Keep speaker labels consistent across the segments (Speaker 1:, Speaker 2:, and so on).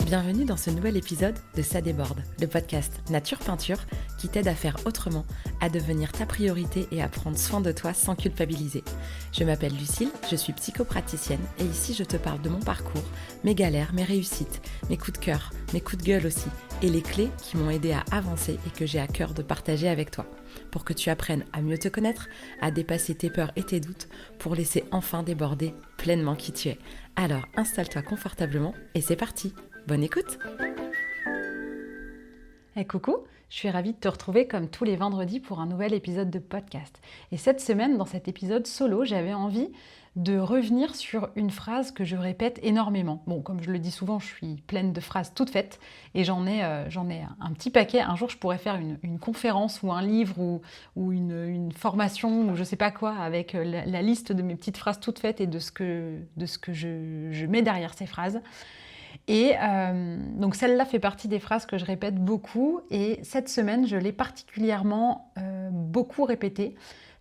Speaker 1: Bienvenue dans ce nouvel épisode de Ça déborde, le podcast Nature Peinture qui t'aide à faire autrement, à devenir ta priorité et à prendre soin de toi sans culpabiliser. Je m'appelle Lucille, je suis psychopraticienne et ici je te parle de mon parcours, mes galères, mes réussites, mes coups de cœur, mes coups de gueule aussi et les clés qui m'ont aidé à avancer et que j'ai à cœur de partager avec toi pour que tu apprennes à mieux te connaître, à dépasser tes peurs et tes doutes pour laisser enfin déborder pleinement qui tu es. Alors installe-toi confortablement et c'est parti. Bonne écoute! Coucou, je suis ravie de te retrouver comme tous les vendredis pour un nouvel épisode de podcast. Et cette semaine, dans cet épisode solo, j'avais envie de revenir sur une phrase que je répète énormément. Bon, comme je le dis souvent, je suis pleine de phrases toutes faites et j'en ai un petit paquet. Un jour, je pourrais faire une conférence ou un livre ou une formation ou je sais pas quoi avec la liste de mes petites phrases toutes faites et de ce que je mets derrière ces phrases. Et donc celle-là fait partie des phrases que je répète beaucoup et cette semaine je l'ai particulièrement beaucoup répétée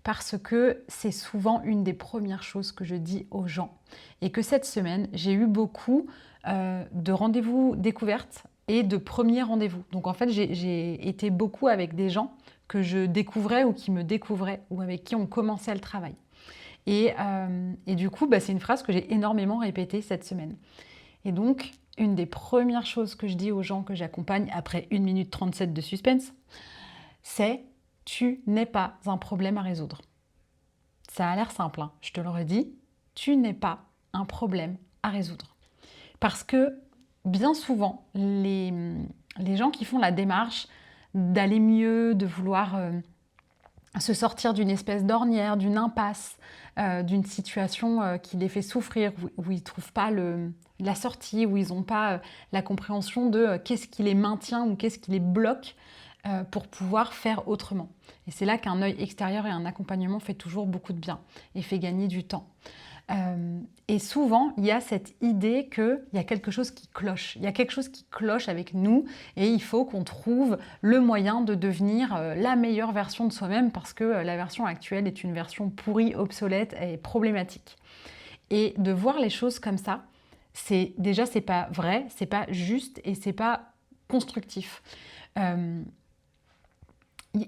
Speaker 1: parce que c'est souvent une des premières choses que je dis aux gens et que cette semaine j'ai eu beaucoup de rendez-vous découvertes et de premiers rendez-vous. Donc en fait j'ai été beaucoup avec des gens que je découvrais ou qui me découvraient ou avec qui on commençait le travail. Et du coup c'est une phrase que j'ai énormément répétée cette semaine. Et donc, une des premières choses que je dis aux gens que j'accompagne après 1 minute 37 de suspense, c'est « tu n'es pas un problème à résoudre ». Ça a l'air simple, hein, je te le redis, tu n'es pas un problème à résoudre. Parce que bien souvent, les gens qui font la démarche d'aller mieux, de vouloir se sortir d'une espèce d'ornière, d'une impasse, d'une situation qui les fait souffrir, où ils ne trouvent pas la sortie, où ils n'ont pas la compréhension de qu'est-ce qui les maintient ou qu'est-ce qui les bloque pour pouvoir faire autrement. Et c'est là qu'un œil extérieur et un accompagnement fait toujours beaucoup de bien et fait gagner du temps. Et souvent, il y a cette idée qu'il y a quelque chose qui cloche. Il y a quelque chose qui cloche avec nous et il faut qu'on trouve le moyen de devenir la meilleure version de soi-même parce que la version actuelle est une version pourrie, obsolète et problématique. Et de voir les choses comme ça, c'est pas vrai, c'est pas juste et c'est pas constructif. Il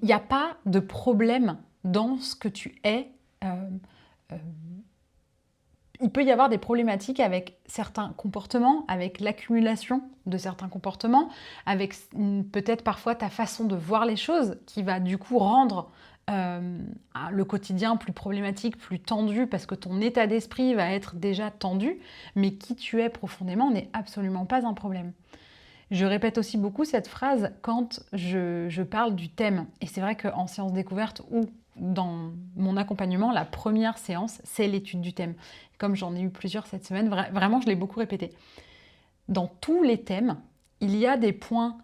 Speaker 1: n'y a pas de problème dans ce que tu es. Il peut y avoir des problématiques avec certains comportements, avec l'accumulation de certains comportements, avec peut-être parfois ta façon de voir les choses qui va du coup rendre le quotidien plus problématique, plus tendu parce que ton état d'esprit va être déjà tendu, mais qui tu es profondément n'est absolument pas un problème. Je répète aussi beaucoup cette phrase quand je parle du thème. Et c'est vrai qu'en séance découverte ou dans mon accompagnement, la première séance, c'est l'étude du thème. Comme j'en ai eu plusieurs cette semaine, vraiment, je l'ai beaucoup répété. Dans tous les thèmes, il y a des points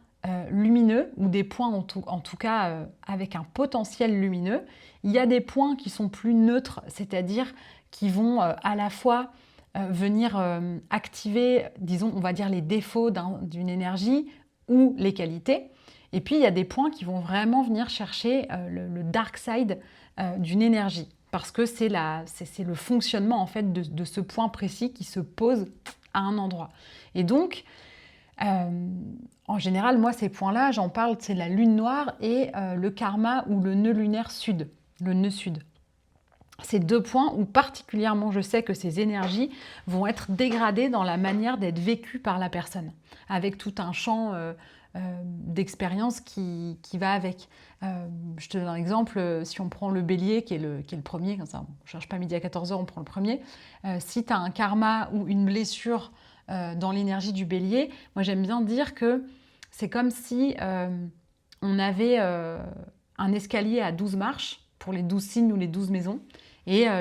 Speaker 1: lumineux ou des points en tout cas avec un potentiel lumineux. Il y a des points qui sont plus neutres, c'est-à-dire qui vont à la fois venir activer, disons, on va dire les défauts d'une énergie ou les qualités. Et puis, il y a des points qui vont vraiment venir chercher le dark side d'une énergie. Parce que c'est le fonctionnement en fait de ce point précis qui se pose à un endroit. Et donc, en général, moi, ces points-là, j'en parle, c'est la lune noire et le karma ou le nœud lunaire sud, le nœud sud. Ces 2 points où particulièrement je sais que ces énergies vont être dégradées dans la manière d'être vécues par la personne, avec tout un champ d'expérience qui va avec. Je te donne un exemple, si on prend le bélier qui est le premier, comme ça, on ne cherche pas midi à 14h, on prend le premier. Si tu as un karma ou une blessure dans l'énergie du bélier, moi j'aime bien dire que c'est comme si on avait un escalier à 12 marches pour les 12 signes ou les 12 maisons. Et la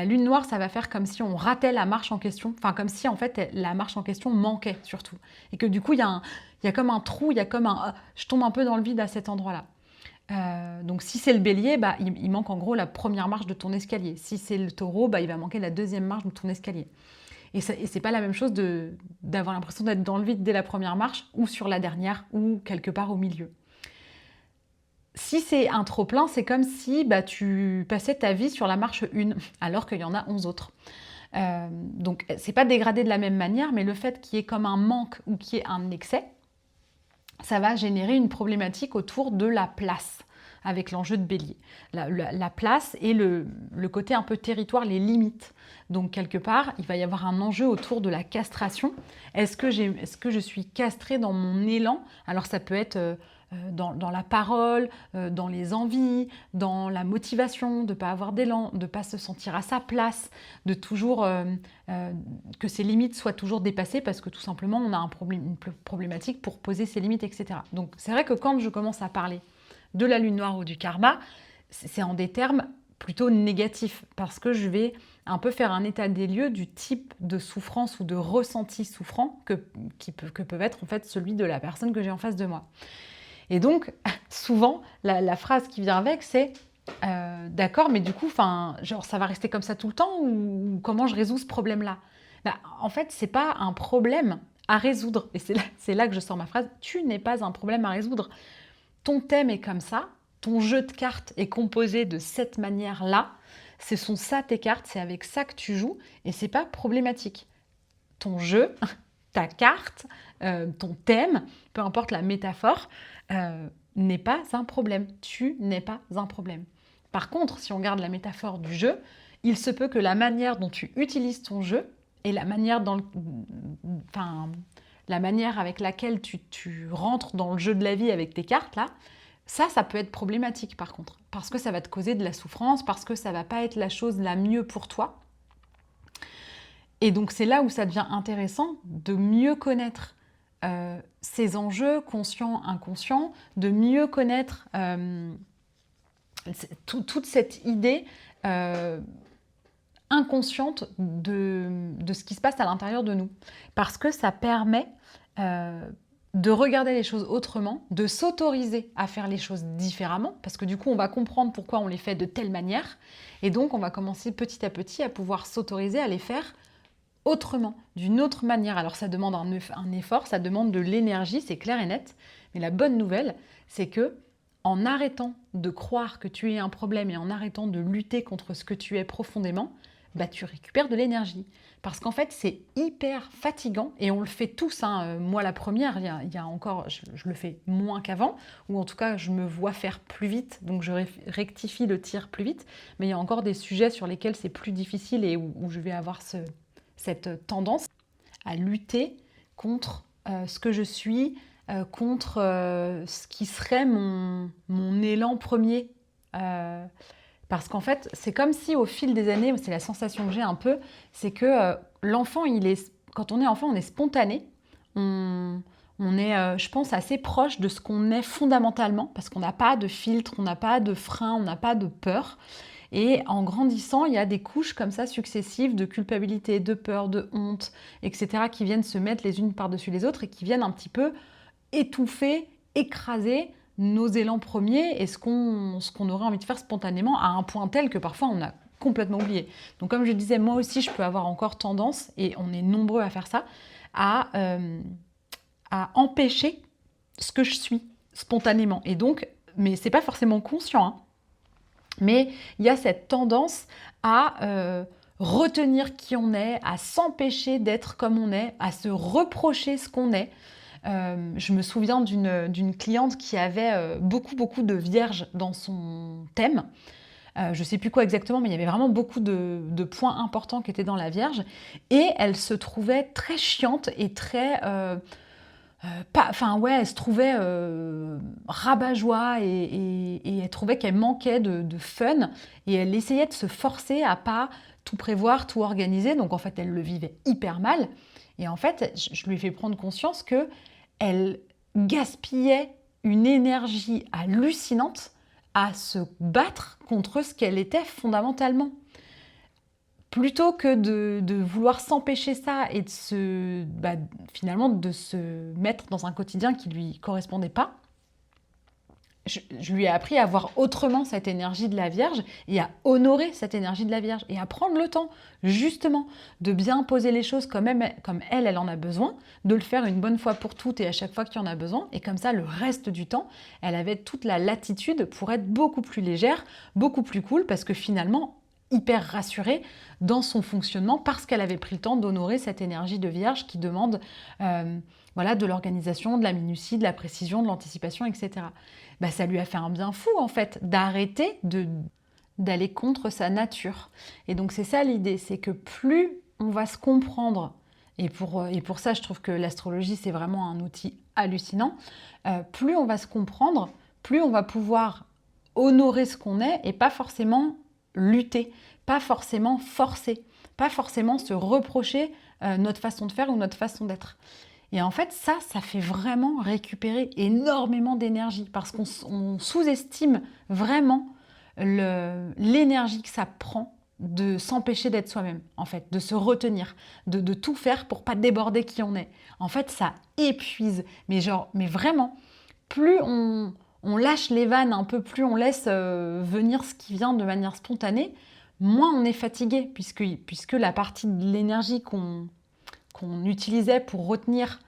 Speaker 1: lune noire, ça va faire comme si on ratait la marche en question, enfin comme si en fait la marche en question manquait surtout. Et que du coup, il y a comme un trou, il y a comme je tombe un peu dans le vide à cet endroit-là. Donc si c'est le bélier, il manque en gros la première marche de ton escalier. Si c'est le taureau, il va manquer la deuxième marche de ton escalier. Et c'est pas la même chose d'avoir l'impression d'être dans le vide dès la première marche ou sur la dernière ou quelque part au milieu. Si c'est un trop-plein, c'est comme si tu passais ta vie sur la marche 1, alors qu'il y en a 11 autres. Donc, c'est pas dégradé de la même manière, mais le fait qu'il y ait comme un manque ou qu'il y ait un excès, ça va générer une problématique autour de la place avec l'enjeu de Bélier. La place et le côté un peu territoire, les limites. Donc quelque part, il va y avoir un enjeu autour de la castration. Est-ce que je suis castrée dans mon élan? Alors ça peut être dans la parole, dans les envies, dans la motivation, de ne pas avoir d'élan, de ne pas se sentir à sa place, de toujours que ses limites soient toujours dépassées parce que tout simplement on a une problématique pour poser ses limites, etc. Donc c'est vrai que quand je commence à parler de la lune noire ou du karma, c'est en des termes plutôt négatifs parce que je vais un peu faire un état des lieux du type de souffrance ou de ressenti souffrant que peut être en fait celui de la personne que j'ai en face de moi. Et donc, souvent, la phrase qui vient avec, c'est d'accord, mais du coup, genre, ça va rester comme ça tout le temps ou comment je résous ce problème-là? En fait, c'est pas un problème à résoudre. Et c'est là que je sors ma phrase. Tu n'es pas un problème à résoudre. Ton thème est comme ça. Ton jeu de cartes est composé de cette manière-là. Ce sont ça tes cartes, c'est avec ça que tu joues et c'est pas problématique. Ton jeu, ta carte, ton thème, peu importe la métaphore, n'est pas un problème. Tu n'es pas un problème. Par contre, si on garde la métaphore du jeu, il se peut que la manière dont tu utilises ton jeu et la manière avec laquelle tu rentres dans le jeu de la vie avec tes cartes, là, ça peut être problématique par contre. Parce que ça va te causer de la souffrance, parce que ça va pas être la chose la mieux pour toi. Et donc c'est là où ça devient intéressant de mieux connaître ces enjeux conscients, inconscients, de mieux connaître toute cette idée inconsciente de ce qui se passe à l'intérieur de nous. Parce que ça permet de regarder les choses autrement, de s'autoriser à faire les choses différemment, parce que du coup on va comprendre pourquoi on les fait de telle manière, et donc on va commencer petit à petit à pouvoir s'autoriser à les faire autrement, d'une autre manière. Alors ça demande un effort, ça demande de l'énergie, c'est clair et net, mais la bonne nouvelle, c'est que en arrêtant de croire que tu es un problème et en arrêtant de lutter contre ce que tu es profondément, tu récupères de l'énergie. Parce qu'en fait, c'est hyper fatigant, et on le fait tous, hein. Moi la première, il y a encore, je le fais moins qu'avant, ou en tout cas je me vois faire plus vite, donc je rectifie le tir plus vite, mais il y a encore des sujets sur lesquels c'est plus difficile et où je vais avoir cette tendance à lutter contre ce que je suis, contre ce qui serait mon élan premier. Parce qu'en fait, c'est comme si au fil des années, c'est la sensation que j'ai un peu, c'est que l'enfant, quand on est enfant, on est spontané, on est, je pense, assez proche de ce qu'on est fondamentalement, parce qu'on n'a pas de filtre, on n'a pas de frein, on n'a pas de peur. Et en grandissant, il y a des couches comme ça successives de culpabilité, de peur, de honte, etc., qui viennent se mettre les unes par-dessus les autres et qui viennent un petit peu étouffer, écraser nos élans premiers et ce qu'on aurait envie de faire spontanément à un point tel que parfois on a complètement oublié. Donc comme je disais, moi aussi je peux avoir encore tendance, et on est nombreux à faire ça, à empêcher ce que je suis spontanément. Et donc, mais c'est pas forcément conscient, hein, mais il y a cette tendance à retenir qui on est, à s'empêcher d'être comme on est, à se reprocher ce qu'on est. Je me souviens d'une cliente qui avait beaucoup de vierges dans son thème. Je ne sais plus quoi exactement, mais il y avait vraiment beaucoup de points importants qui étaient dans la Vierge. Et elle se trouvait très chiante et très... elle se trouvait rabat-joie et elle trouvait qu'elle manquait de fun. Et elle essayait de se forcer à pas tout prévoir, tout organiser. Donc en fait, elle le vivait hyper mal. Et en fait, je lui ai fait prendre conscience qu'elle gaspillait une énergie hallucinante à se battre contre ce qu'elle était fondamentalement. Plutôt que de vouloir s'empêcher ça et finalement de se mettre dans un quotidien qui ne lui correspondait pas, je lui ai appris à voir autrement cette énergie de la Vierge et à honorer cette énergie de la Vierge et à prendre le temps, justement, de bien poser les choses comme elle en a besoin, de le faire une bonne fois pour toutes et à chaque fois qu'il y en a besoin. Et comme ça, le reste du temps, elle avait toute la latitude pour être beaucoup plus légère, beaucoup plus cool, parce que finalement, hyper rassurée dans son fonctionnement parce qu'elle avait pris le temps d'honorer cette énergie de Vierge qui demande voilà, de l'organisation, de la minutie, de la précision, de l'anticipation, etc. Bah, ça lui a fait un bien fou en fait d'arrêter d'aller contre sa nature. Et donc c'est ça l'idée, c'est que plus on va se comprendre, et pour ça je trouve que l'astrologie c'est vraiment un outil hallucinant, plus on va se comprendre, plus on va pouvoir honorer ce qu'on est et pas forcément lutter, pas forcément forcer, pas forcément se reprocher notre façon de faire ou notre façon d'être. Et en fait, ça fait vraiment récupérer énormément d'énergie parce qu'on sous-estime vraiment l'énergie que ça prend de s'empêcher d'être soi-même, en fait, de se retenir, de tout faire pour pas déborder qui on est. En fait, ça épuise, mais vraiment, plus on lâche les vannes un peu, plus on laisse venir ce qui vient de manière spontanée, moins on est fatigué, puisque la partie de l'énergie qu'on utilisait pour retenir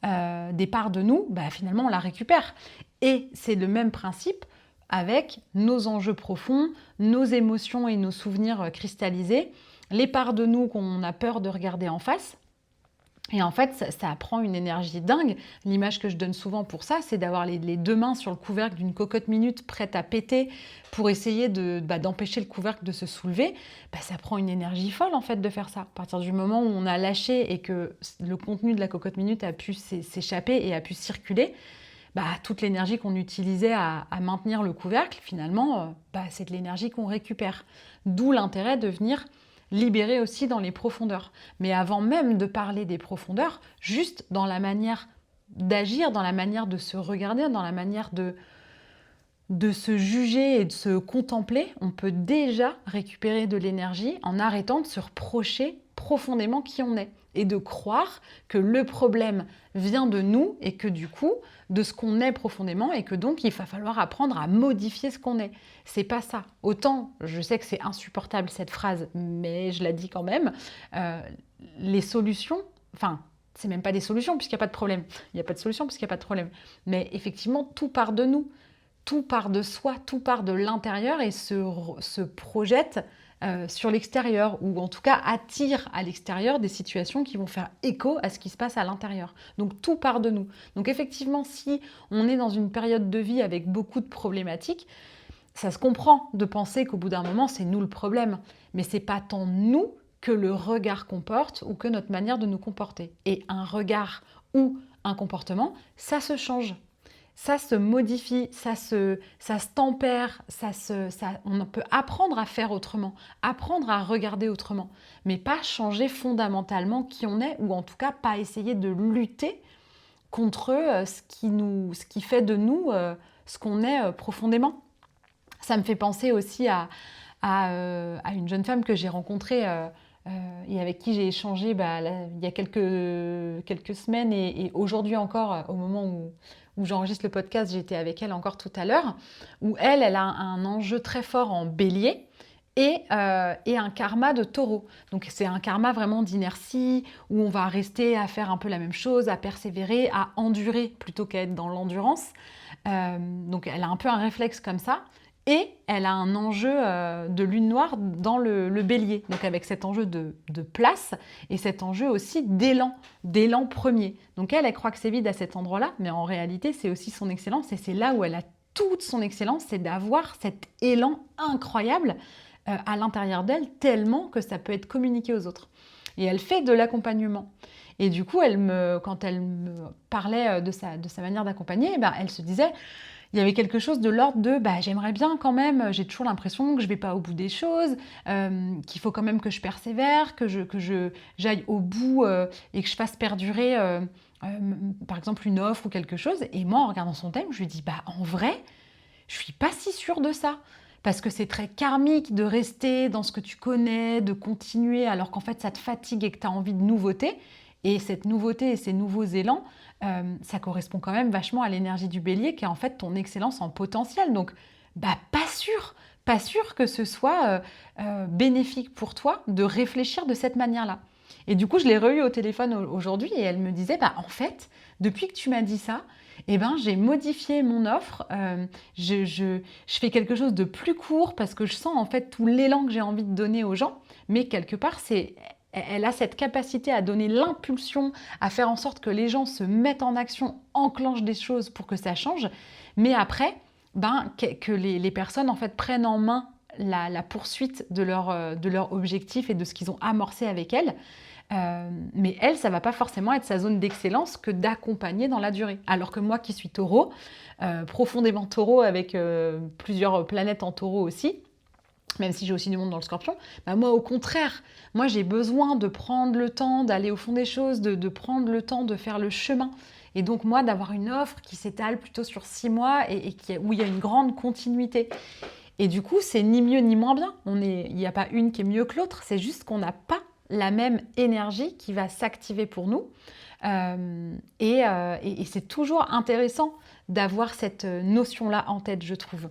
Speaker 1: des parts de nous, bah, finalement on la récupère. Et c'est le même principe avec nos enjeux profonds, nos émotions et nos souvenirs cristallisés, les parts de nous qu'on a peur de regarder en face. Et en fait, ça prend une énergie dingue. L'image que je donne souvent pour ça, c'est d'avoir les deux mains sur le couvercle d'une cocotte minute prête à péter pour essayer d'empêcher le couvercle de se soulever. Bah, ça prend une énergie folle en fait de faire ça. À partir du moment où on a lâché et que le contenu de la cocotte minute a pu s'échapper et a pu circuler, bah, toute l'énergie qu'on utilisait à maintenir le couvercle, finalement, c'est de l'énergie qu'on récupère. D'où l'intérêt de venir libérer aussi dans les profondeurs. Mais avant même de parler des profondeurs, juste dans la manière d'agir, dans la manière de se regarder, dans la manière de se juger et de se contempler, on peut déjà récupérer de l'énergie en arrêtant de se reprocher profondément qui on est et de croire que le problème vient de nous et que du coup, de ce qu'on est profondément et que donc il va falloir apprendre à modifier ce qu'on est. C'est pas ça. Autant, je sais que c'est insupportable cette phrase, mais je la dis quand même, les solutions, enfin, c'est même pas des solutions puisqu'il n'y a pas de problème. Il n'y a pas de solution puisqu'il n'y a pas de problème. Mais effectivement, tout part de nous. Tout part de soi, tout part de l'intérieur et se projette sur l'extérieur ou en tout cas attire à l'extérieur des situations qui vont faire écho à ce qui se passe à l'intérieur. Donc tout part de nous. Donc effectivement, si on est dans une période de vie avec beaucoup de problématiques, ça se comprend de penser qu'au bout d'un moment, c'est nous le problème. Mais c'est pas tant nous que le regard qu'on porte ou que notre manière de nous comporter. Et un regard ou un comportement, ça se change. Ça se modifie, ça se tempère, on peut apprendre à faire autrement, apprendre à regarder autrement, mais pas changer fondamentalement qui on est, ou en tout cas pas essayer de lutter contre ce qui fait de nous ce qu'on est profondément. Ça me fait penser aussi à une jeune femme que j'ai rencontrée et avec qui j'ai échangé il y a quelques semaines et aujourd'hui encore, au moment où j'enregistre le podcast, j'étais avec elle encore tout à l'heure, où elle a un enjeu très fort en bélier et un karma de taureau. Donc c'est un karma vraiment d'inertie, où on va rester à faire un peu la même chose, à persévérer, à endurer plutôt qu'à être dans l'endurance. Donc elle a un peu un réflexe comme ça. Et elle a un enjeu de lune noire dans le bélier, donc avec cet enjeu de place et cet enjeu aussi d'élan premier. Donc elle croit que c'est vide à cet endroit-là, mais en réalité, c'est aussi son excellence et c'est là où elle a toute son excellence, c'est d'avoir cet élan incroyable à l'intérieur d'elle, tellement que ça peut être communiqué aux autres. Et elle fait de l'accompagnement. Et du coup, quand elle me parlait de sa manière d'accompagner, elle se disait... Il y avait quelque chose de l'ordre de j'aimerais bien quand même, j'ai toujours l'impression que je ne vais pas au bout des choses, qu'il faut quand même que je persévère, que j'aille au bout et que je fasse perdurer par exemple une offre ou quelque chose. Et moi, en regardant son thème, je lui dis en vrai, je ne suis pas si sûre de ça. Parce que c'est très karmique de rester dans ce que tu connais, de continuer alors qu'en fait ça te fatigue et que tu as envie de nouveauté. Et cette nouveauté et ces nouveaux élans, ça correspond quand même vachement à l'énergie du bélier qui est en fait ton excellence en potentiel. Donc, pas sûr que ce soit bénéfique pour toi de réfléchir de cette manière-là. Et du coup, je l'ai re-eu au téléphone aujourd'hui et elle me disait, en fait, depuis que tu m'as dit ça, eh ben, j'ai modifié mon offre. Je fais quelque chose de plus court parce que je sens en fait tout l'élan que j'ai envie de donner aux gens. Mais quelque part, elle a cette capacité à donner l'impulsion, à faire en sorte que les gens se mettent en action, enclenchent des choses pour que ça change. Mais après, que les personnes en fait prennent en main la poursuite de leur objectif et de ce qu'ils ont amorcé avec elles. Mais elle, ça va pas forcément être sa zone d'excellence que d'accompagner dans la durée. Alors que moi qui suis taureau, profondément taureau avec plusieurs planètes en taureau aussi, même si j'ai aussi du monde dans le scorpion, moi au contraire, moi j'ai besoin de prendre le temps d'aller au fond des choses, de prendre le temps de faire le chemin. Et donc moi d'avoir une offre qui s'étale plutôt sur 6 mois et où il y a une grande continuité. Et du coup, c'est ni mieux ni moins bien. Il n'y a pas une qui est mieux que l'autre, c'est juste qu'on n'a pas la même énergie qui va s'activer pour nous. Et c'est toujours intéressant d'avoir cette notion-là en tête, je trouve.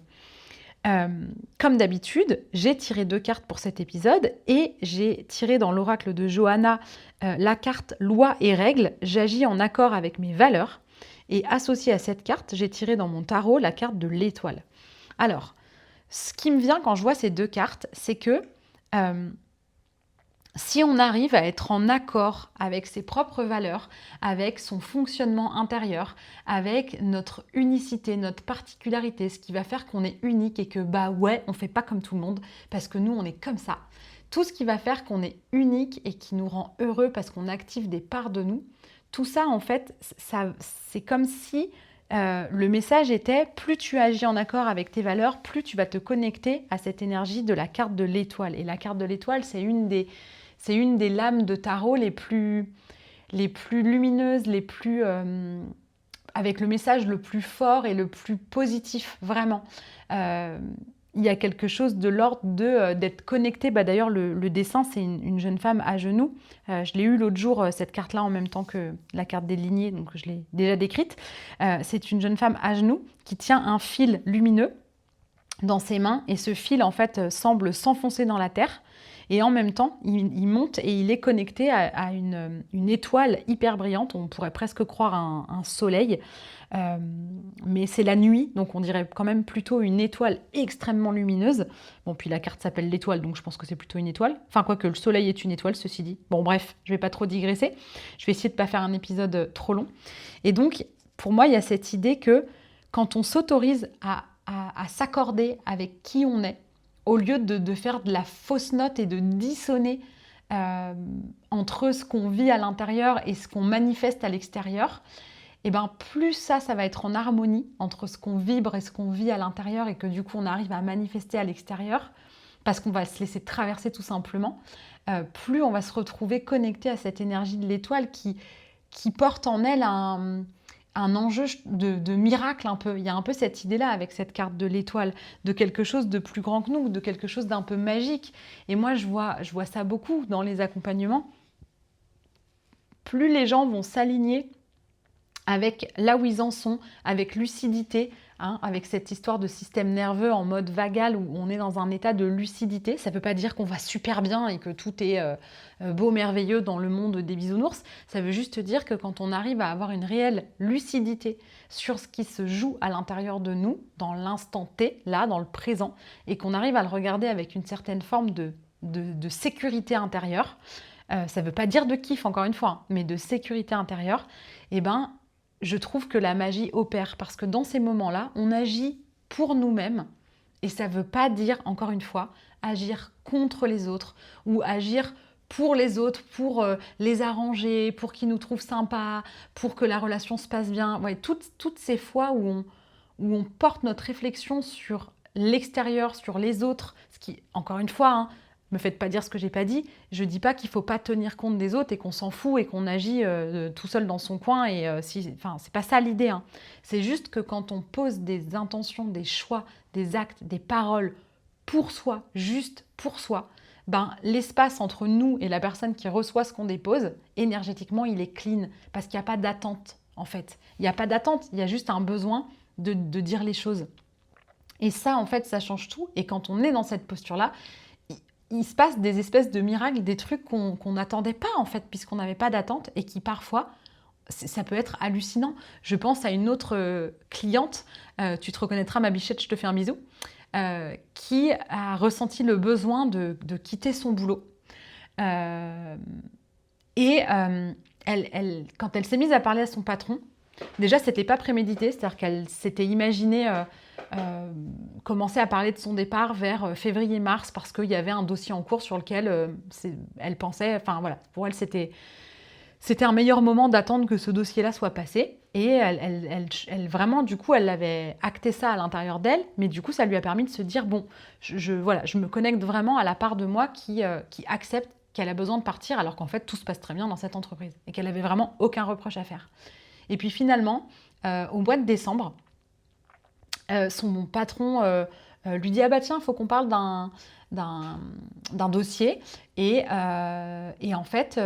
Speaker 1: Comme d'habitude, j'ai tiré 2 cartes pour cet épisode et j'ai tiré dans l'oracle de Johanna la carte loi et règles. J'agis en accord avec mes valeurs. Et associée à cette carte, j'ai tiré dans mon tarot la carte de l'étoile. Alors, ce qui me vient quand je vois ces 2 cartes, c'est que si on arrive à être en accord avec ses propres valeurs, avec son fonctionnement intérieur, avec notre unicité, notre particularité, ce qui va faire qu'on est unique et que on fait pas comme tout le monde parce que nous on est comme ça. Tout ce qui va faire qu'on est unique et qui nous rend heureux parce qu'on active des parts de nous, tout ça en fait, c'est comme si le message était plus tu agis en accord avec tes valeurs, plus tu vas te connecter à cette énergie de la carte de l'étoile. Et la carte de l'étoile, c'est une des lames de tarot les plus lumineuses, avec le message le plus fort et le plus positif, vraiment. Il y a quelque chose de l'ordre d'être connecté. D'ailleurs, le dessin, c'est une jeune femme à genoux. Je l'ai eu l'autre jour, cette carte-là, en même temps que la carte des lignées, donc je l'ai déjà décrite. C'est une jeune femme à genoux qui tient un fil lumineux dans ses mains et ce fil, en fait, semble s'enfoncer dans la terre. Et en même temps, il monte et il est connecté à une étoile hyper brillante. On pourrait presque croire un soleil. Mais c'est la nuit, donc on dirait quand même plutôt une étoile extrêmement lumineuse. Bon, puis la carte s'appelle l'étoile, donc je pense que c'est plutôt une étoile. Enfin, quoique le soleil est une étoile, ceci dit. Bon, bref, je vais pas trop digresser. Je vais essayer de pas faire un épisode trop long. Et donc, pour moi, il y a cette idée que quand on s'autorise à s'accorder avec qui on est, au lieu de faire de la fausse note et de dissonner entre ce qu'on vit à l'intérieur et ce qu'on manifeste à l'extérieur, et plus ça va être en harmonie entre ce qu'on vibre et ce qu'on vit à l'intérieur et que du coup on arrive à manifester à l'extérieur, parce qu'on va se laisser traverser tout simplement, plus on va se retrouver connecté à cette énergie de l'étoile qui porte en elle un enjeu de miracle un peu. Il y a un peu cette idée-là avec cette carte de l'étoile, de quelque chose de plus grand que nous, de quelque chose d'un peu magique. Et moi, je vois ça beaucoup dans les accompagnements. Plus les gens vont s'aligner avec là où ils en sont, avec lucidité, avec cette histoire de système nerveux en mode vagal où on est dans un état de lucidité. Ça ne veut pas dire qu'on va super bien et que tout est beau, merveilleux dans le monde des bisounours. Ça veut juste dire que quand on arrive à avoir une réelle lucidité sur ce qui se joue à l'intérieur de nous, dans l'instant T, là, dans le présent, et qu'on arrive à le regarder avec une certaine forme de sécurité intérieure, ça ne veut pas dire de kiff, encore une fois, mais de sécurité intérieure, je trouve que la magie opère parce que dans ces moments-là, on agit pour nous-mêmes et ça ne veut pas dire, encore une fois, agir contre les autres ou agir pour les autres, pour les arranger, pour qu'ils nous trouvent sympas, pour que la relation se passe bien. Ouais, toutes ces fois où on porte notre réflexion sur l'extérieur, sur les autres, ce qui, encore une fois, me faites pas dire ce que j'ai pas dit. Je dis pas qu'il faut pas tenir compte des autres et qu'on s'en fout et qu'on agit tout seul dans son coin. C'est pas ça l'idée. C'est juste que quand on pose des intentions, des choix, des actes, des paroles pour soi, juste pour soi, l'espace entre nous et la personne qui reçoit ce qu'on dépose, énergétiquement, il est clean parce qu'il n'y a pas d'attente en fait. Il n'y a pas d'attente, il y a juste un besoin de dire les choses. Et ça, en fait, ça change tout. Et quand on est dans cette posture-là, il se passe des espèces de miracles, des trucs qu'on n'attendait pas en fait, puisqu'on n'avait pas d'attente et qui parfois ça peut être hallucinant. Je pense à une autre cliente, tu te reconnaîtras ma bichette, je te fais un bisou, qui a ressenti le besoin de quitter son boulot. Quand elle s'est mise à parler à son patron, déjà, c'était pas prémédité, c'est-à-dire qu'elle s'était imaginée commencer à parler de son départ vers février-mars parce qu'il y avait un dossier en cours sur lequel elle pensait, enfin voilà, pour elle c'était un meilleur moment d'attendre que ce dossier-là soit passé. Et elle vraiment, du coup, elle avait acté ça à l'intérieur d'elle, mais du coup, ça lui a permis de se dire, bon, voilà, je me connecte vraiment à la part de moi qui accepte qu'elle a besoin de partir, alors qu'en fait, tout se passe très bien dans cette entreprise et qu'elle avait vraiment aucun reproche à faire. Et puis finalement, au mois de décembre, son patron lui dit « Ah bah tiens, il faut qu'on parle d'un dossier. » Et en fait,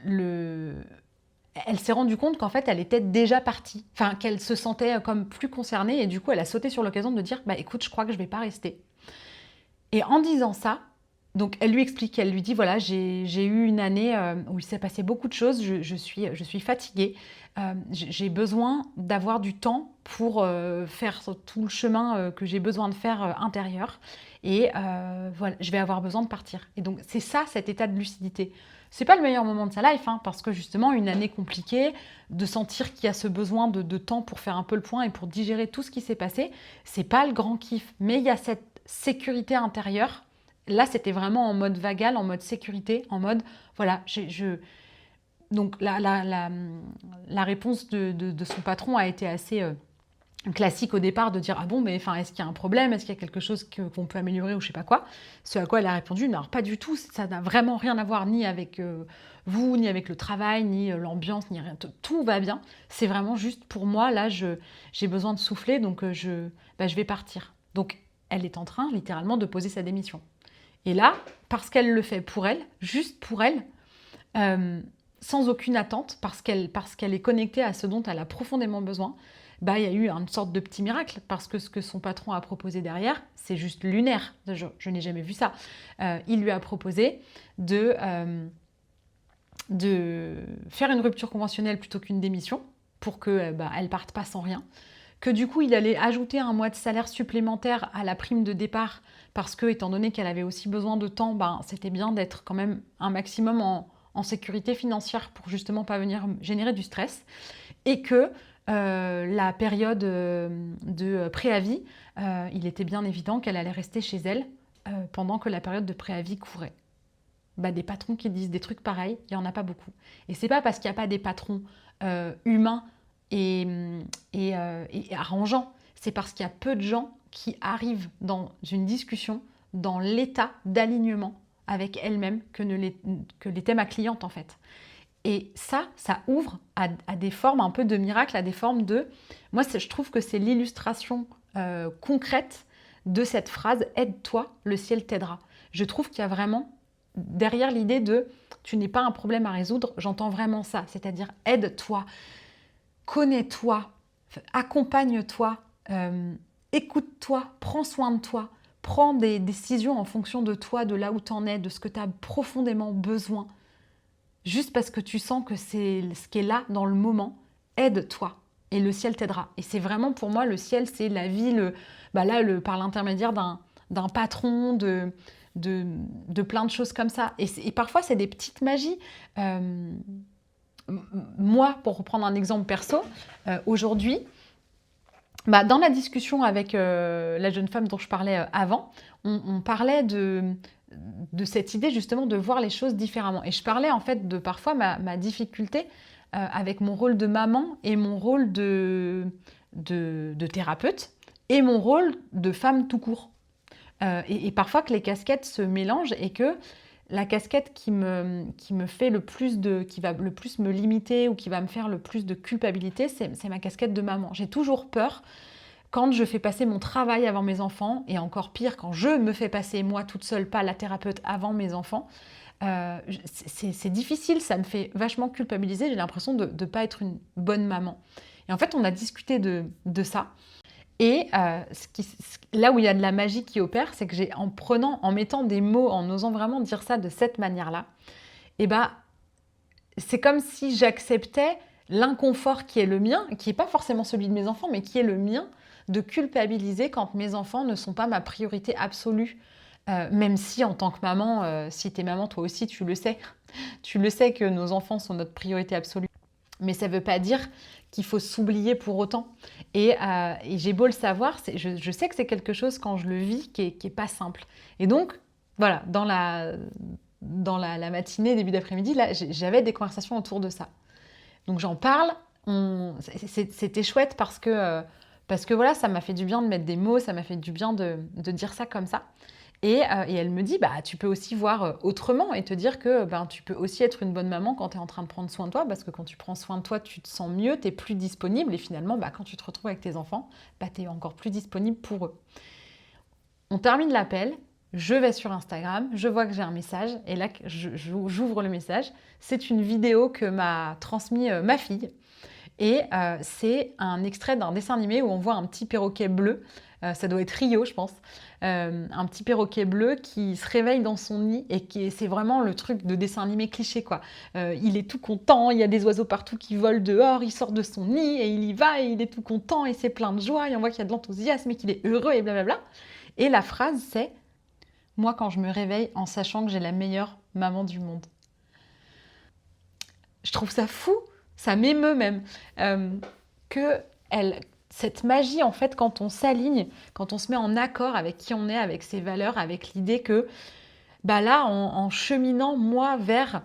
Speaker 1: elle s'est rendue compte qu'en fait, elle était déjà partie. Enfin, qu'elle se sentait comme plus concernée. Et du coup, elle a sauté sur l'occasion de dire « Bah écoute, je crois que je ne vais pas rester. » Et en disant ça, donc elle lui explique, elle lui dit voilà, j'ai eu une année où il s'est passé beaucoup de choses, je suis fatiguée, j'ai besoin d'avoir du temps pour faire tout le chemin que j'ai besoin de faire intérieur, et voilà, je vais avoir besoin de partir. Et donc c'est ça, cet état de lucidité. C'est pas le meilleur moment de sa life, hein, parce que justement, une année compliquée, de sentir qu'il y a ce besoin de temps pour faire un peu le point et pour digérer tout ce qui s'est passé, c'est pas le grand kiff, mais il y a cette sécurité intérieure. Là, c'était vraiment en mode vagal, en mode sécurité, en mode, voilà, donc la réponse de son patron a été assez classique au départ, de dire, ah bon, mais enfin, est-ce qu'il y a un problème, est-ce qu'il y a quelque chose qu'on peut améliorer ou je sais pas quoi. Ce à quoi elle a répondu, non, pas du tout, ça n'a vraiment rien à voir ni avec vous, ni avec le travail, ni l'ambiance, ni rien, tout va bien. C'est vraiment juste pour moi, là, j'ai besoin de souffler, donc je vais partir. Donc, elle est en train, littéralement, de poser sa démission. Et là, parce qu'elle le fait pour elle, juste pour elle, sans aucune attente, parce qu'elle est connectée à ce dont elle a profondément besoin, bah, il y a eu une sorte de petit miracle, parce que ce que son patron a proposé derrière, c'est juste lunaire. Je n'ai jamais vu ça. Il lui a proposé de faire une rupture conventionnelle plutôt qu'une démission, pour qu'elle ne parte pas sans rien. Que du coup, il allait ajouter un mois de salaire supplémentaire à la prime de départ, parce que, étant donné qu'elle avait aussi besoin de temps, c'était bien d'être quand même un maximum en sécurité financière pour justement pas venir générer du stress. Et que la période de préavis, il était bien évident qu'elle allait rester chez elle pendant que la période de préavis courait. Des patrons qui disent des trucs pareils, il n'y en a pas beaucoup. Et c'est pas parce qu'il n'y a pas des patrons humains et arrangeants, c'est parce qu'il y a peu de gens qui arrivent dans une discussion dans l'état d'alignement avec elle-même que l'était ma cliente en fait. Et ça ouvre à des formes un peu de miracle, à des formes de... Moi, je trouve que c'est l'illustration concrète de cette phrase « Aide-toi, le ciel t'aidera ». Je trouve qu'il y a vraiment, derrière l'idée de « tu n'es pas un problème à résoudre », j'entends vraiment ça, c'est-à-dire « aide-toi ». Connais-toi, accompagne-toi, écoute-toi, prends soin de toi, prends des décisions en fonction de toi, de là où tu en es, de ce que tu as profondément besoin. Juste parce que tu sens que c'est ce qui est là dans le moment, aide-toi et le ciel t'aidera. Et c'est vraiment pour moi, le ciel, c'est la vie, par l'intermédiaire d'un patron, de plein de choses comme ça. Et parfois, c'est des petites magies. Moi, pour reprendre un exemple perso, aujourd'hui, dans la discussion avec la jeune femme dont je parlais avant, on parlait de cette idée justement de voir les choses différemment. Et je parlais en fait de parfois ma difficulté avec mon rôle de maman et mon rôle de thérapeute et mon rôle de femme tout court. Et parfois que les casquettes se mélangent et que la casquette qui me fait qui va le plus me limiter ou qui va me faire le plus de culpabilité, c'est ma casquette de maman. J'ai toujours peur quand je fais passer mon travail avant mes enfants, et encore pire, quand je me fais passer moi toute seule, pas la thérapeute, avant mes enfants. C'est difficile, ça me fait vachement culpabiliser, j'ai l'impression de ne pas être une bonne maman. Et en fait, on a discuté de ça. Et là où il y a de la magie qui opère, c'est que en mettant des mots, en osant vraiment dire ça de cette manière-là, c'est comme si j'acceptais l'inconfort qui est le mien, qui n'est pas forcément celui de mes enfants, mais qui est le mien, de culpabiliser quand mes enfants ne sont pas ma priorité absolue. Même si en tant que maman, si t'es maman, toi aussi, tu le sais. Tu le sais que nos enfants sont notre priorité absolue. Mais ça ne veut pas dire qu'il faut s'oublier pour autant. Et j'ai beau le savoir, je sais que c'est quelque chose quand je le vis qui est pas simple. Et donc, voilà, dans la matinée, début d'après-midi, là, j'avais des conversations autour de ça. Donc j'en parle. C'était chouette parce que voilà, ça m'a fait du bien de mettre des mots, ça m'a fait du bien de dire ça comme ça. Et elle me dit, bah, tu peux aussi voir autrement et te dire que tu peux aussi être une bonne maman quand tu es en train de prendre soin de toi, parce que quand tu prends soin de toi, tu te sens mieux, tu es plus disponible et finalement, quand tu te retrouves avec tes enfants, tu es encore plus disponible pour eux. On termine l'appel, je vais sur Instagram, je vois que j'ai un message et là, j'ouvre le message. C'est une vidéo que m'a transmis ma fille. Et c'est un extrait d'un dessin animé où on voit un petit perroquet bleu, ça doit être Rio je pense, un petit perroquet bleu qui se réveille dans son nid et c'est vraiment le truc de dessin animé cliché quoi. Il est tout content, il y a des oiseaux partout qui volent dehors, il sort de son nid et il y va et il est tout content et c'est plein de joie et on voit qu'il y a de l'enthousiasme et qu'il est heureux et blablabla. Et la phrase c'est « Moi quand je me réveille en sachant que j'ai la meilleure maman du monde ». Je trouve ça fou, ça m'émeut même, cette magie, en fait, quand on s'aligne, quand on se met en accord avec qui on est, avec ses valeurs, avec l'idée que, là, en cheminant, moi, vers...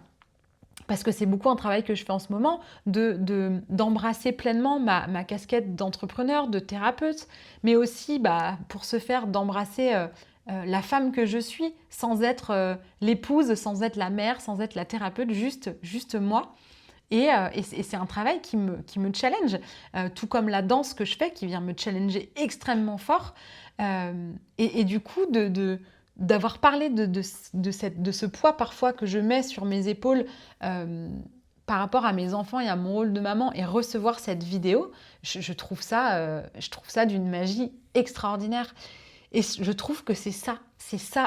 Speaker 1: Parce que c'est beaucoup un travail que je fais en ce moment, d'embrasser pleinement ma casquette d'entrepreneur, de thérapeute, mais aussi, pour ce faire, d'embrasser la femme que je suis, sans être l'épouse, sans être la mère, sans être la thérapeute, juste moi. Et c'est un travail qui me challenge, tout comme la danse que je fais, qui vient me challenger extrêmement fort. Et du coup, d'avoir parlé de ce poids parfois que je mets sur mes épaules par rapport à mes enfants et à mon rôle de maman et recevoir cette vidéo, je trouve ça d'une magie extraordinaire. Et je trouve que c'est ça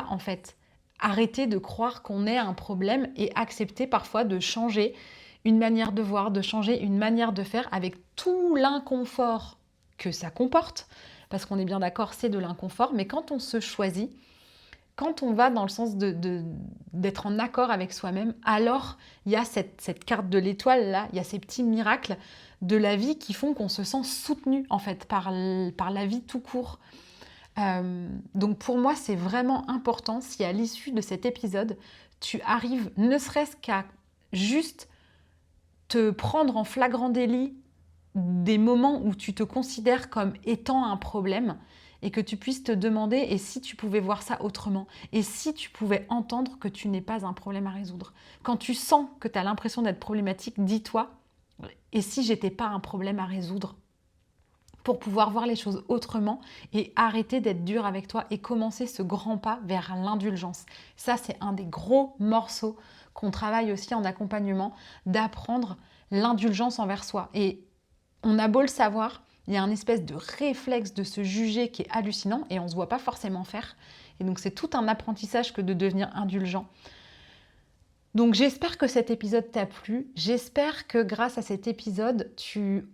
Speaker 1: en fait. Arrêter de croire qu'on est un problème et accepter parfois de changer une manière de voir, de changer une manière de faire avec tout l'inconfort que ça comporte, parce qu'on est bien d'accord, c'est de l'inconfort, mais quand on se choisit, quand on va dans le sens d'être en accord avec soi-même, alors il y a cette carte de l'étoile là, il y a ces petits miracles de la vie qui font qu'on se sent soutenu en fait par la vie tout court. Donc pour moi, c'est vraiment important si à l'issue de cet épisode, tu arrives ne serait-ce qu'à juste te prendre en flagrant délit des moments où tu te considères comme étant un problème et que tu puisses te demander et si tu pouvais voir ça autrement et si tu pouvais entendre que tu n'es pas un problème à résoudre. Quand tu sens que tu as l'impression d'être problématique, dis-toi et si j'étais pas un problème à résoudre pour pouvoir voir les choses autrement et arrêter d'être dur avec toi et commencer ce grand pas vers l'indulgence. Ça, c'est un des gros morceaux qu'on travaille aussi en accompagnement, d'apprendre l'indulgence envers soi. Et on a beau le savoir, il y a un espèce de réflexe de se juger qui est hallucinant et on ne se voit pas forcément faire. Et donc c'est tout un apprentissage que de devenir indulgent. Donc j'espère que cet épisode t'a plu. J'espère que grâce à cet épisode, tu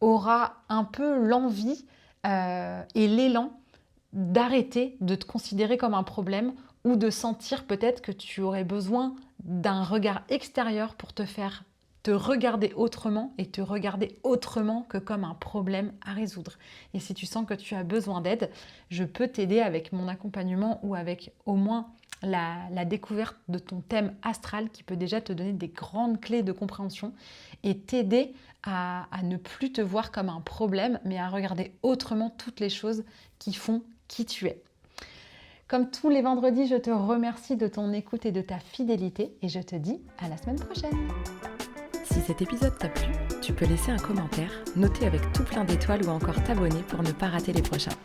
Speaker 1: auras un peu l'envie et l'élan d'arrêter de te considérer comme un problème ou de sentir peut-être que tu aurais besoin d'un regard extérieur pour te faire te regarder autrement et te regarder autrement que comme un problème à résoudre. Et si tu sens que tu as besoin d'aide, je peux t'aider avec mon accompagnement ou avec au moins la découverte de ton thème astral qui peut déjà te donner des grandes clés de compréhension et t'aider à ne plus te voir comme un problème, mais à regarder autrement toutes les choses qui font qui tu es. Comme tous les vendredis, je te remercie de ton écoute et de ta fidélité et je te dis à la semaine prochaine.
Speaker 2: Si cet épisode t'a plu, tu peux laisser un commentaire, noter avec tout plein d'étoiles ou encore t'abonner pour ne pas rater les prochains.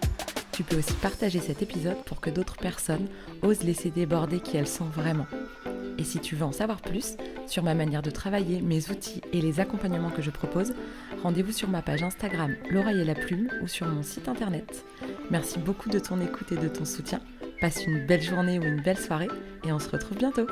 Speaker 2: Tu peux aussi partager cet épisode pour que d'autres personnes osent laisser déborder qui elles sont vraiment. Et si tu veux en savoir plus sur ma manière de travailler, mes outils et les accompagnements que je propose, rendez-vous sur ma page Instagram L'Oreille et la Plume ou sur mon site internet. Merci beaucoup de ton écoute et de ton soutien. Passe une belle journée ou une belle soirée et on se retrouve bientôt.